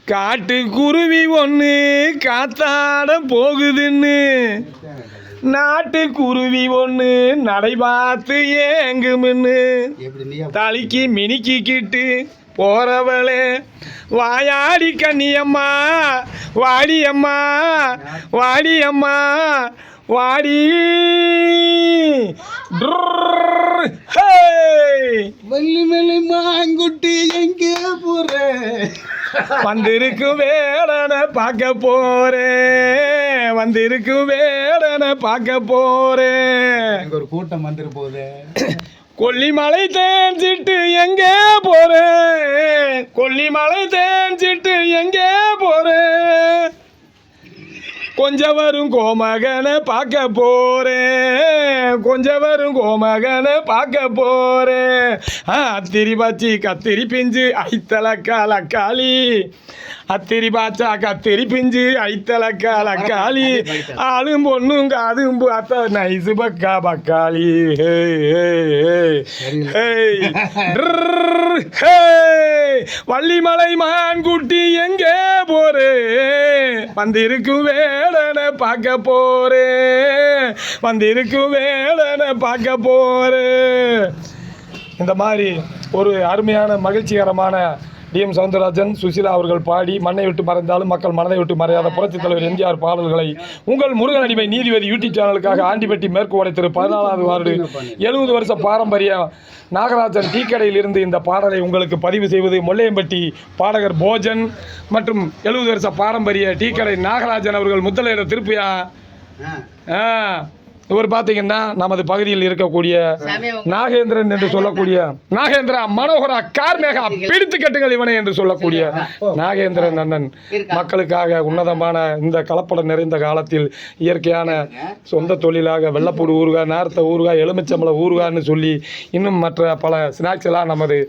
காட்டு குருவி ஒன்று காத்தாட போகுதுன்னு நாட்டு குருவி ஒன்று நடை பார்த்து ஏங்குமுன்னு தலைக்கு மினிக்கிட்டு போறவளே வாயாடி கண்ணியம்மா வாடியம்மா வாடியம்மா வாடி வள்ளிமலை மாங்குட்டி எங்கே போற வந்திருக்கு வேடனை பார்க்க போறேன் வந்திருக்கு வேடனை பார்க்க போறேன் ஒரு கூட்டம் வந்துரு போகுது கொல்லிமலை தேஞ்சிட்டு எங்கே போறேன் கொல்லிமலை தேஞ்சிட்டு எங்கே போறேன் கொஞ்சம் வரும் கோமகனை பார்க்க போறேன் கொஞ்சம் வரும் கோமகனை பார்க்க போறேன் அத்திரி பாச்சி கத்திரி பிஞ்சு ஐத்தலக்காலக்காளி அத்திரி பாச்சா கத்திரி பிஞ்சு ஐத்தலக்காலக்காளி ஆளும் பொண்ணும் காதும் பார்த்தா நைசு பக்கா பக்காளி வள்ளிமலை மான்குட்டி எங்கே போறே வந்திருக்கும் வேடனை பார்க்க போறேன் வந்திருக்கும் வேடனை பார்க்க போறேன். இந்த மாதிரி ஒரு அருமையான மகிழ்ச்சிகரமான டிஎம் சவுந்தரராஜன் சுசிலா அவர்கள் பாடி மண்ணை விட்டு மறைந்தாலும் மக்கள் மனதை விட்டு மறையாத புரட்சித் தலைவர் எம்ஜிஆர் பாடல்களை உங்கள் முருகன் அடிமை நீதிபதி யூடியூப் சேனலுக்காக ஆண்டிப்பட்டி மேற்கு ஓடை திரு 14வது வார்டு 70 வருஷ பாரம்பரிய நாகராஜன் டீ கடையில் இருந்து இந்த பாடலை உங்களுக்கு பதிவு செய்வது மொல்லையம்பட்டி பாடகர் போஜன் மற்றும் 70 வருஷ பாரம்பரிய டீ கடை நாகராஜன் அவர்கள் முத்தலையர் திருப்பியா. இவர் பார்த்தீங்கன்னா நமது பகுதியில் இருக்கக்கூடிய நாகேந்திரன் என்று சொல்லக்கூடிய நாகேந்திரா மனோகரா கார்மேகா பிடித்து கட்டுங்கள் இவனை என்று சொல்லக்கூடிய நாகேந்திரன் அண்ணன் மக்களுக்காக உன்னதமான இந்த கலப்படம் நிறைந்த காலத்தில் இயற்கையான சொந்த தொழிலாக வெள்ளப்பூடு ஊறுகாய் நார்த்த ஊறுகாய் எலுமிச்சம்பழ ஊறுகான்னு சொல்லி இன்னும் மற்ற பல ஸ்நாக்ஸ் எல்லாம் நமது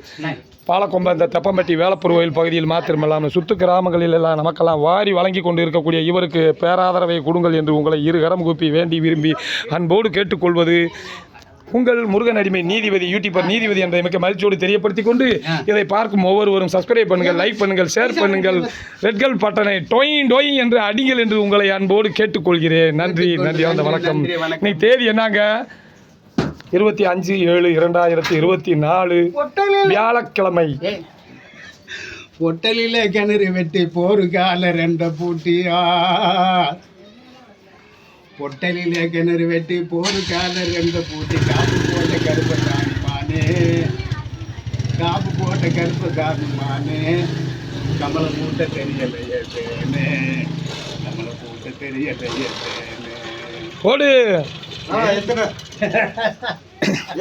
பாலக்கொம்ப இந்த தெப்பம்பட்டி வேலப்பூர் கோயில் பகுதியில் மாத்திரமல்லாமல் சுற்று கிராமங்களில் எல்லாம் நமக்கெல்லாம் வாரி வழங்கி கொண்டு இருக்கக்கூடிய இவருக்கு பேராதரவை கொடுங்கள் என்று உங்களை இருகரம் கூப்பி வேண்டி விரும்பி அன்போடு கேட்டுக்கொள்வது உங்கள் முருகன் அடிமை நீதிபதி யூடியூபர் நீதிபதி என்ற மிக மகிழ்ச்சியோடு தெரியப்படுத்திக் கொண்டு இதை பார்க்கும் ஒவ்வொருவரும் சப்ஸ்கிரைப் பண்ணுங்கள், லைக் பண்ணுங்கள், ஷேர் பண்ணுங்கள், ரெட்கள் பட்டனை டொயின் டொயின் என்று அடிங்கள் என்று உங்களை அன்போடு கேட்டுக்கொள்கிறேன். நன்றி நன்றி வணக்கம். இன்னைக்கு தேதி என்னங்க 25/7/2024 வியாழக்கிழமை. பொட்டலில கிணறு வெட்டி போரு கால ரெண்ட பூட்டியா பொட்டலில கிணறு வெட்டி போரு கால ரெண்ட பூட்டி காப்பு போட்ட கருப்பை காமிப்பானே காப்பு போட்ட கருப்பை காமிப்பானே கமல மூட்டை தெரியலையேனே கமல மூட்டை தெரியலையேனே ஓடு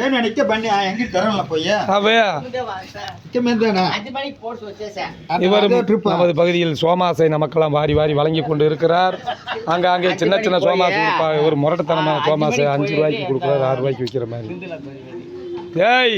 ஏன் நிக்க பண்ணி எங்க தரல போய் இவர் நமது பகுதியில் சோமாசை நமக்கெல்லாம் வாரி வாரி வழங்கி கொண்டு இருக்கிறார். அங்கே சின்ன சின்ன சோமாசை ஒரு முரட்டுத்தனமான சோமாசை 5 ரூபாய்க்கு கொடுக்குறாரு, 6 ரூபாய்க்கு விற்கிற மாதிரி. ஏய்